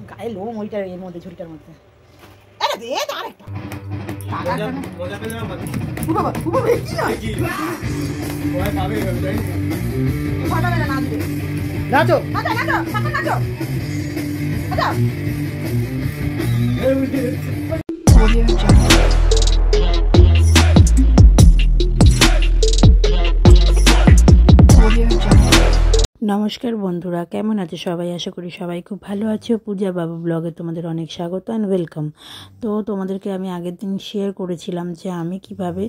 গায়ে লোম ওইটা এর মধ্যে ঝুড়িটার মধ্যে। নাচো নমস্কার বন্ধুরা, কেমন আছে সবাই? আশা করি সবাই খুব ভালো আছো। পূজা বাবু ব্লগে তোমাদের অনেক স্বাগত অ্যান্ড ওয়েলকাম। তো তোমাদেরকে আমি আগের দিন শেয়ার করেছিলাম যে আমি কিভাবে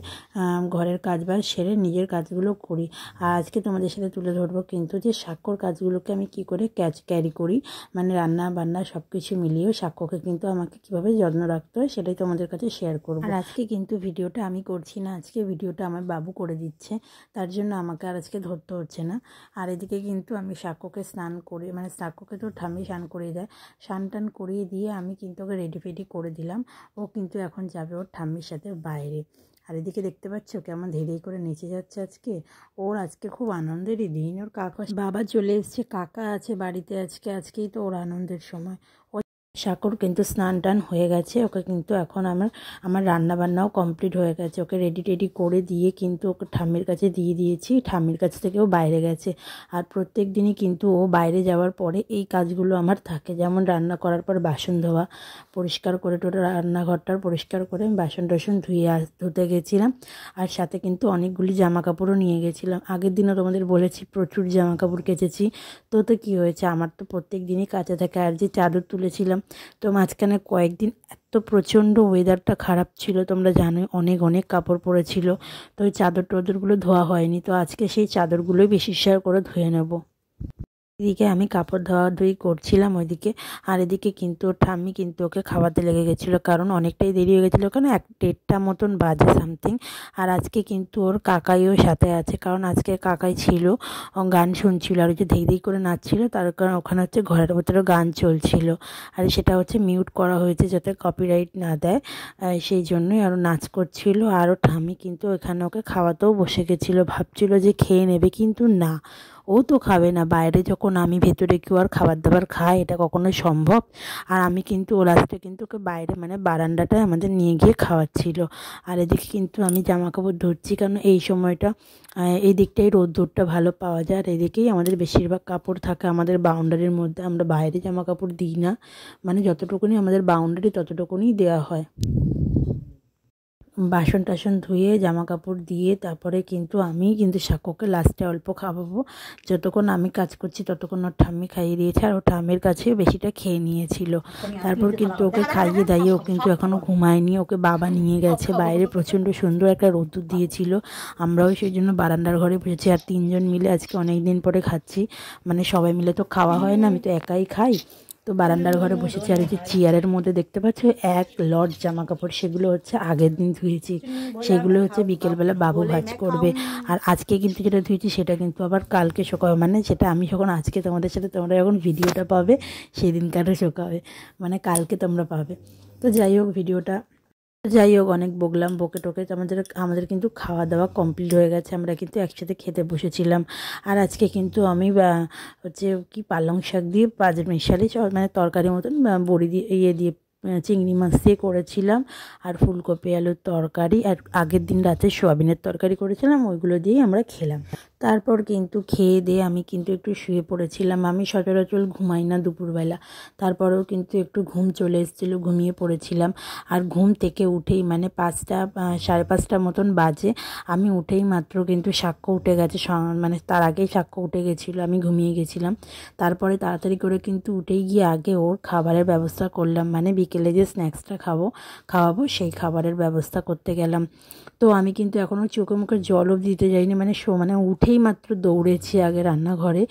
ঘরের কাজবাজ সেরে নিজের কাজগুলো করি। আর আজকে তোমাদের সাথে তুলে ধরবো কিন্তু যে সাক্ষর কাজগুলোকে আমি কি করে ক্যারি করি, মানে রান্না বান্না সব কিছু মিলিয়েও সাক্ষরকে কিন্তু আমাকে কিভাবে যত্ন রাখতে হয় সেটাই তোমাদের কাছে শেয়ার করবো। আর আজকে কিন্তু ভিডিওটা আমি করছি না, আজকে ভিডিওটা আমার বাবু করে দিচ্ছে, তার জন্য আমাকে আর আজকে ধরতে হচ্ছে না। আর এদিকে কিন্তু আমি সাক্ষ্যকে স্নান করে, মানে সাক্ষ্যকে তো ঠাম্মি স্নান করিয়ে দেয়, স্নান টান করিয়ে দিয়ে আমি কিন্তু ওকে রেডি ফেডি করে দিলাম। ও কিন্তু এখন যাবে ওর ঠাম্মির সাথে বাইরে। আর এদিকে দেখতে পাচ্ছ কেমন ধীরে করে নেচে যাচ্ছে আজকে। ওর আজকে খুব আনন্দেরই দিন। ওর কাকা বাবা চলে এসছে, কাকা আছে বাড়িতে আজকেই তো ওর আনন্দের সময়। সাকর কিন্তু স্নান টান হয়ে গেছে, ওকে কিন্তু এখন আমার রান্না বান্নাও কমপ্লিট হয়ে গেছে। ওকে রেডি করে দিয়ে কিন্তু ওকে ঠাম্মির কাছে দিয়ে দিয়েছি, ঠাম্মির কাছ থেকেও বাইরে গেছে। আর প্রত্যেক দিনই কিন্তু ও বাইরে যাওয়ার পরে এই কাজগুলো আমার থাকে, যেমন রান্না করার পর বাসন ধোয়া, পরিষ্কার করে রান্নাঘরটার পরিষ্কার করে বাসন টাসন ধুতে গেছিলাম। আর সাথে কিন্তু অনেকগুলি জামা কাপড়ও নিয়ে গেছিলাম। আগের দিনও তোমাদের বলেছি প্রচুর জামা কাপড় কেচেছি। তো কী হয়েছে, আমার তো প্রত্যেক দিনই কাচা থাকে। আর যে চাদর তুলেছিলাম, তো মাঝখানে কয়েকদিন এত প্রচণ্ড ওয়েদারটা খারাপ ছিল, তোমরা জানো অনেক কাপড় পড়েছিল, তো ওই চাদরগুলো ধোয়া হয়নি। তো আজকে সেই চাদরগুলোই বেশি করে ধুয়ে নেব। এদিকে আমি কাপড় ধোয়াধুয়ি করছিলাম ওইদিকে। আর এদিকে কিন্তু ওর ঠাম্মি কিন্তু ওকে খাওয়াতে লেগে গেছিলো, কারণ অনেকটাই দেরি হয়ে গেছিলো, কারণ 1-1:30 মতন বাজে সামথিং। আর আজকে কিন্তু ওর কাকাইও সাথে আছে, কারণ আজকে কাকাই ছিল, গান শুনছিল আর যে ধেই করে নাচছিল, তার কারণ ওখানে হচ্ছে ঘরের ভেতরে গান চলছিল। আর সেটা হচ্ছে মিউট করা হয়েছে যাতে কপিরাইট না দেয়, সেই জন্যই আরও নাচ করছিল। আর ওর ঠাম্মি কিন্তু এখানে ওকে খাওয়াতেও বসে গেছিলো, ভাবছিল যে খেয়ে নেবে, কিন্তু না, ও তো খাবে না। বাইরে যখন আমি ভেতরে কেউ আর খাবার দাবার খায়, এটা কখনোই সম্ভব? আর আমি কিন্তু ও লাস্টে কিন্তু ওকে বাইরে, মানে বারান্দাটায় আমাদের নিয়ে গিয়ে খাওয়াচ্ছিল। আর এদিকে কিন্তু আমি জামা কাপড় ধরছি, কারণ এই সময়টা এই দিকটাই রোদ্দুরটা ভালো পাওয়া যায়। আর এদিকেই আমাদের বেশিরভাগ কাপড় থাকে আমাদের বাউন্ডারির মধ্যে, আমরা বাইরে জামা কাপড় দিই না, মানে যতটুকুনি আমাদের বাউন্ডারি ততটুকুনি দেওয়া হয়। বাসন টাসন ধুয়ে জামা কাপড় দিয়ে তারপরে কিন্তু আমি সাক্ষ্যকে লাস্টে অল্প খাওয়াবো। যতক্ষণ আমি কাজ করছি ততক্ষণ ওর ঠাম্মি খাইয়ে দিয়েছে, আর ওর ঠাম্মির কাছে বেশিটা খেয়ে নিয়েছিল। তারপর কিন্তু ওকে খাইয়ে দাইয়ে ও কিন্তু এখনও ঘুমায়নি, ওকে বাবা নিয়ে গেছে বাইরে। প্রচণ্ড সুন্দর একটা রোদ্দুর দিয়েছিল, আমরাও সেই জন্য বারান্দার ঘরে বসেছি। আর 3 জন মিলে আজকে অনেক দিন পরে খাচ্ছি, মানে সবাই মিলে তো খাওয়া হয় না, আমি তো একাই খাই। তো বারান্দার ঘরে বসেছি। আর এই যে চেয়ারের মধ্যে দেখতে পাচ্ছ এক লট জামা কাপড়, সেগুলো হচ্ছে আগের দিন ধুয়েছি, সেগুলো হচ্ছে বিকেলবেলা বাবু ভাঁজ করবে। আর আজকে কিন্তু যেটা ধুয়েছি সেটা কিন্তু আবার কালকে শোকাবে, মানে সেটা আমি যখন আজকে তোমাদের সাথে তোমরা যখন ভিডিওটা পাবে সেদিনকারও শোকাবে, মানে কালকে তোমরা পাবে। তো যাই হোক অনেক বকলাম, বকে টোকে আমাদের কিন্তু খাওয়া দাওয়া কমপ্লিট হয়ে গেছে, আমরা কিন্তু একসাথে খেতে বসেছিলাম। আর আজকে কিন্তু আমি হচ্ছে কি পালং শাক দিয়ে পাঁচমিশালি, মানে তরকারি মতন বড়ি দিয়ে দিয়ে চিংড়ি মাছ দিয়ে করেছিলাম। আর ফুলকপি আলুর তরকারি, আর আগের দিন রাতে সোয়াবিনের তরকারি করেছিলাম, ওইগুলো দিয়েই আমরা খেলাম। তারপর কিন্তু খেয়ে দিয়ে আমি কিন্তু একটু শুয়ে পড়েছিলাম। আমি সচরাচর ঘুমাই না দুপুরবেলা, তারপরেও কিন্তু একটু ঘুম চলে এসেছিলো, ঘুমিয়ে পড়েছিলাম। আর ঘুম থেকে উঠেই, মানে 5টা 5:30 মতন বাজে, আমি উঠেই মাত্র কিন্তু সাক্ষ্য উঠে গেছে, মানে তার আগেই সাক্ষ্য উঠে গেছিলো, আমি ঘুমিয়ে গেছিলাম। তারপরে তাড়াতাড়ি করে কিন্তু উঠেই গিয়ে আগে ওর খাবারের ব্যবস্থা করলাম, মানে বিকেলে যে স্ন্যাক্সটা খাওয়াবো সেই খাবারের ব্যবস্থা করতে গেলাম। তো আমি কিন্তু এখনও চোখে মুখে জলও দিতে যাইনি, মানে উঠে উঠেই মাত্র দৌড়েছি আগে রান্নাঘরে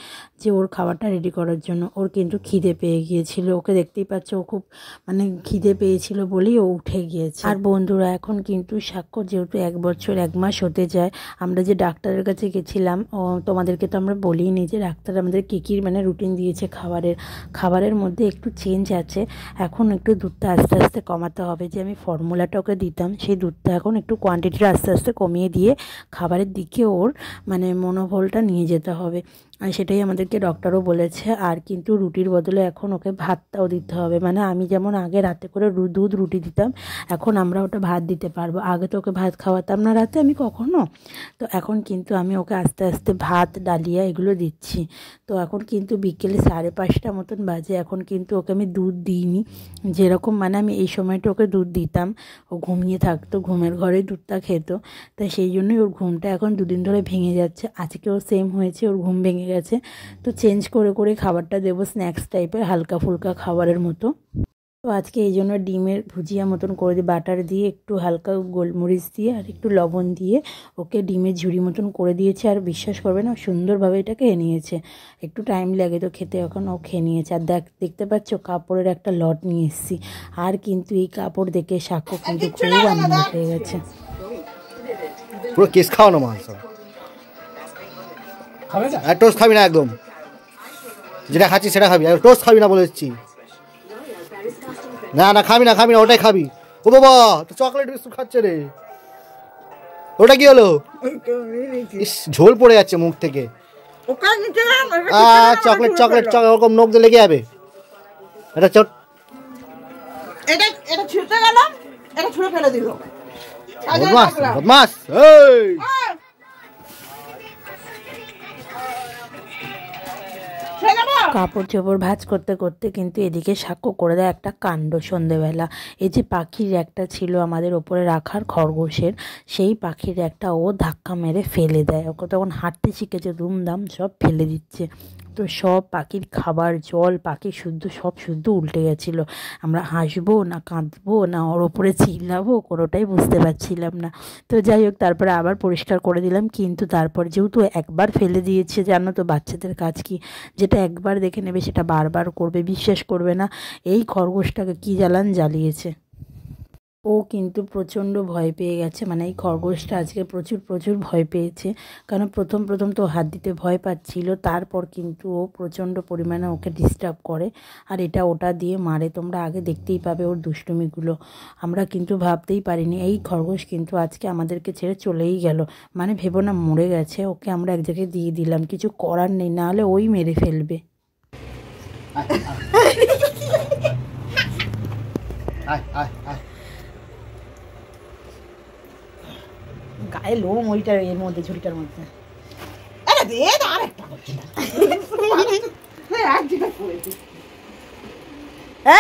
যে ওর খাবারটা রেডি করার জন্য। ওর কিন্তু খিদে পেয়ে গিয়েছিল, ওকে দেখতেই পাচ্ছ ও খুব মানে খিদে পেয়েছিল বলেই ও উঠে গিয়েছে। আর বন্ধুরা এখন কিন্তু স্বাক্ষর যেহেতু 1 বছর 1 মাস হতে যায়, আমরা যে ডাক্তারের কাছে গেছিলাম তোমাদেরকে তো আমরা বলিনি যে ডাক্তার আমাদের কী কী মানে রুটিন দিয়েছে খাবারের মধ্যে একটু চেঞ্জ আছে। এখন একটু দুধটা আস্তে আস্তে কমাতে হবে, যে আমি ফর্মুলাটা ওকে দিতাম সেই দুধটা এখন একটু কোয়ান্টিটিটা আস্তে আস্তে কমিয়ে দিয়ে খাবারের দিকে ওর মানে মনোবলটা নিয়ে যেতে হবে। আর সেটাই আমাদেরকে ডক্টরও বলেছে। আর কিন্তু রুটির বদলে এখন ওকে ভাতটাও দিতে হবে, মানে আমি যেমন আগে রাতে করে দুধ রুটি দিতাম, এখন আমরা ওটা ভাত দিতে পারবো। আগে তো ওকে ভাত খাওয়াতাম না রাতে আমি কখনো, তো এখন কিন্তু আমি ওকে আস্তে আস্তে ভাত ডালিয়া এগুলো দিচ্ছি। তো এখন কিন্তু বিকেলে 5:30 মতন বাজে, এখন কিন্তু ওকে আমি দুধ দিইনি। যেরকম মানে আমি এই সময়টা ওকে দুধ দিতাম, ও ঘুমিয়ে থাকতো, ঘুমের ঘরে দুধটা খেত, তাই সেই জন্যই ওর ঘুমটা এখন 2 দিন ধরে ভেঙে যাচ্ছে। আজকেও সেম হয়েছে, ওর ঘুম ভেঙে গেছে। তো চেঞ্জ করে করে খাবারটা দেবো স্ন্যাক্স টাইপের হালকা ফুলকা খাবারের মতো। তো আজকে এই জন্য ডিমের ভুজিয়া মতন করে দিই, বাটার দিয়ে একটু হালকা গোলমরিচ দিয়ে আর একটু লবণ দিয়ে ওকে ডিমের ঝুড়ি মতন করে দিয়েছে। আর বিশ্বাস করবে না, সুন্দরভাবে এটা খেয়ে নিয়েছে। একটু টাইম লাগে তো খেতে, এখন ও খেয়ে নিয়েছে। আর দেখতে পাচ্ছ কাপড়ের একটা লট নিয়ে এসেছি, আর কিন্তু এই কাপড় দেখে সাক্ষ্য কিন্তু খুব আনন্দ পেয়ে গেছে। পুরো কেস খাওয়ানো মাংস, টোস্ট খাবি না, একদম যেটা খাচ্ছি সেটা খাবি, টোস্ট খাবি না বলে দিচ্ছি। না না খাবি না, ওটাই খাবি। ও বাবা, চকলেট বিস্কুট খাচ্ছে রে, ওটা কি হলো? ঝোল পড়ে যাচ্ছে মুখ থেকে। চকলেট চকলেট ওরকম নখ দিয়ে লেগে যাবে। এটা এটা ছুঁড়তে গেল, এটা ছুঁড়ে ফেলে দিল। বদমাস বদমাস। কাপড় চোপড় ভাঁজ করতে করতে কিন্তু এদিকে সাক্ষ্য করে দেয় একটা কাণ্ড সন্ধেবেলা। এই যে পাখির একটা ছিল আমাদের ওপরে রাখার খরগোশের, সেই পাখির একটা ও ধাক্কা মেরে ফেলে দেয়। ওকে তখন হাঁটতে শিখেছে, দুমদাম সব ফেলে দিচ্ছে। তো সব পাখির খাবার জল পাখি সব শুদ্ধ উল্টে গেছিলো। আমরা হাসবো না কাঁদবো না ওর ওপরে চিল্লাবো, কোনোটাই বুঝতে পারছিলাম না। তো যাই হোক, তারপরে আবার পরিষ্কার করে দিলাম। কিন্তু তারপর যেহেতু একবার ফেলে দিয়েছে, জানো তো বাচ্চাদের কাজ কি, যেটা একবার দেখে নেবে সেটা বারবার করবে। বিশ্বাস করবে না, এই খরগোশটাকে কি জ্বালিয়েছে। ও কিন্তু প্রচণ্ড ভয় পেয়ে গেছে, মানে এই খরগোশটা আজকে প্রচুর ভয় পেয়েছে। কারণ প্রথম তো হাত দিতে ভয় পাচ্ছিল, তারপর কিন্তু ও প্রচণ্ড পরিমাণে ওকে ডিস্টার্ব করে আর এটা ওটা দিয়ে মারে। তোমরা আগে দেখতেই পাবে ওর দুষ্টুমিগুলো। আমরা কিন্তু ভাবতেই পারিনি এই খরগোশ কিন্তু আজকে আমাদেরকে ছেড়ে চলেই গেল। মানে ভেবো না মরে গেছে, ওকে আমরা এক জায়গায় দিয়ে দিলাম, কিছু করার নেই, নাহলে ওই মেরে ফেলবে। গায়ে লোম ওইটার এর মধ্যে ঝুড়িটার মধ্যে।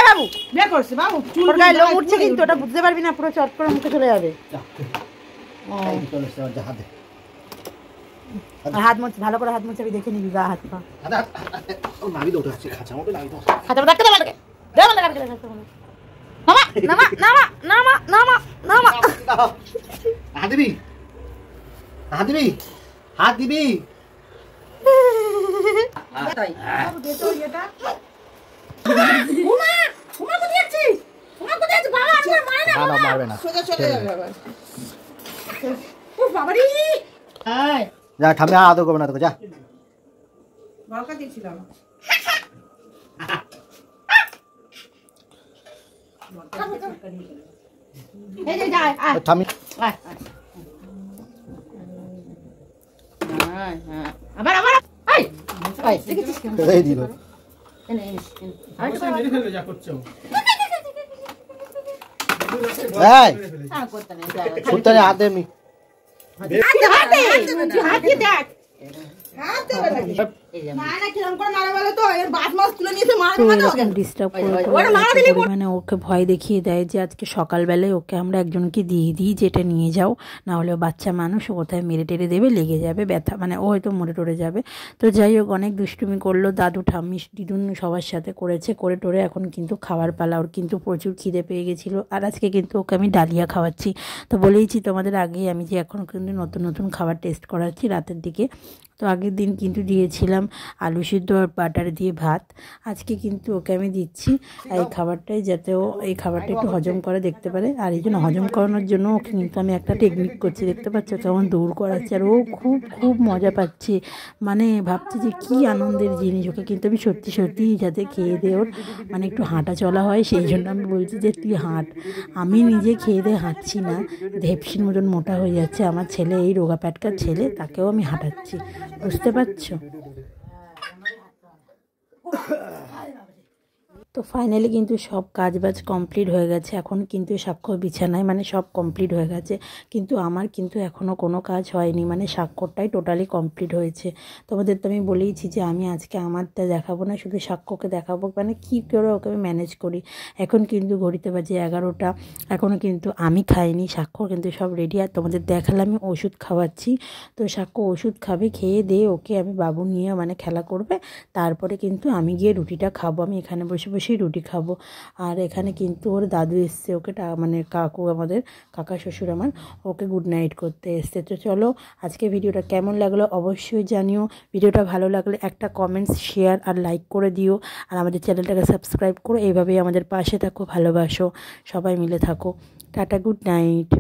বাবু বিয়ে করছে বাবু, ওর গায়ে লোম উঠছে কিন্তু ওটা বুঝতে পারবি না, পুরো চট করে মুখে চলে যাবে। হাত মুছ, ভালো করে হাত মুছে দেখে নিবি গা হাত পা। হাত দিবি হাত দিবি। মারবে না, যা ঠাম্মি আদর করবে না তোকে, যা। ঠাম্মি দিল হাত দেবনি। না না কিরম করে মারা বলো তো এর বাত মাছ তুলে নিয়েছে মারা তো মারা এরকম ডিস্টার্ব মানে ওকে ভয় দেখিয়ে দেয় যে আজকে সকালবেলায় ওকে আমরা একজনকে দিয়ে দিই যেটা নিয়ে যাও, না হলে বাচ্চা মানুষ কোথায় মেরে টেরে দেবে, লেগে যাবে ব্যথা, মানে ও হয়তো মরে টরে যাবে। তো যাই হোক অনেক দুষ্টুমি করলো, দাদু ঠাম্মি দিদুন সবার সাথে করেছে, করে টোরে এখন কিন্তু খাবার পালা। ওর কিন্তু প্রচুর খিদে পেয়ে গেছিলো, আর আজকে কিন্তু ওকে আমি ডালিয়া খাওয়াচ্ছি। তো বলেইছি তোমাদের আগেই আমি যে এখন কিন্তু নতুন নতুন খাবার টেস্ট করাচ্ছি রাতের দিকে। তো আগের দিন কিন্তু দিয়েছিলাম আলু সিদ্ধ আর বাটার দিয়ে ভাত, আজকে কিন্তু ওকে আমি দিচ্ছি এই খাবারটাই, যাতে ও এই খাবারটা একটু হজম করে দেখতে পারে। আর এই জন্য হজম করানোর জন্য ওকে কিন্তু আমি একটা টেকনিক করছি, দেখতে পাচ্ছ কেমন দৌড় করাচ্ছে, আর ও খুব খুব মজা পাচ্ছে, মানে ভাবছি যে কী আনন্দের জিনিস। ওকে কিন্তু আমি সত্যি সত্যি যাতে খেয়ে দিয়ে ওর মানে একটু হাঁটা চলা হয়, সেই জন্য আমি বলছি যে তুই হাঁট। আমি নিজে খেয়ে দিয়ে হাঁটছি না, ধেপসির মতন মোটা হয়ে যাচ্ছে আমার ছেলে, এই রোগা প্যাটকার ছেলে, তাকেও আমি হাঁটাচ্ছি, বুঝতে পারছো? তো ফাইনালি কিন্তু সব কাজবাজ কমপ্লিট হয়ে গেছে, এখন কিন্তু সাক্ষ্য বিছানায়, মানে সব কমপ্লিট হয়ে গেছে, কিন্তু আমার কিন্তু এখনও কোনো কাজ হয়নি, মানে স্বাক্ষরটাই টোটালি কমপ্লিট হয়েছে। তোমাদের তো আমি বলেইছি যে আমি আজকে আমারটা দেখাবো না, শুধু সাক্ষ্যকে দেখাবো, মানে কী করে ওকে আমি ম্যানেজ করি। এখন কিন্তু ঘড়িতে বাজে 11টা, এখনও কিন্তু আমি খাইনি, সাক্ষ্য কিন্তু সব রেডি। আর তোমাদের দেখালাম আমি ওষুধ খাওয়াচ্ছি, তো সাক্ষ্য ওষুধ খাবে, খেয়ে দিয়ে ওকে আমি বাবু নিয়ে মানে খেলা করবে, তারপরে কিন্তু আমি গিয়ে রুটিটা খাবো। আমি এখানে বসে বসেই রুটি খাবো। আর এখানে কিন্তু ওর দাদু এসছে, ওকে মানে কাকু, আমাদের কাকা শ্বশুর আমার, ওকে গুড নাইট করতে এসছে। তো চলো আজকে ভিডিওটা কেমন লাগলো অবশ্যই জানিও, ভিডিওটা ভালো লাগলে একটা কমেন্টস, শেয়ার আর লাইক করে দিও, আর আমাদের চ্যানেলটাকে সাবস্ক্রাইব করো, এইভাবেই আমাদের পাশে থাকো, ভালোবাসো, সবাই মিলে থাকো। Tata, good night.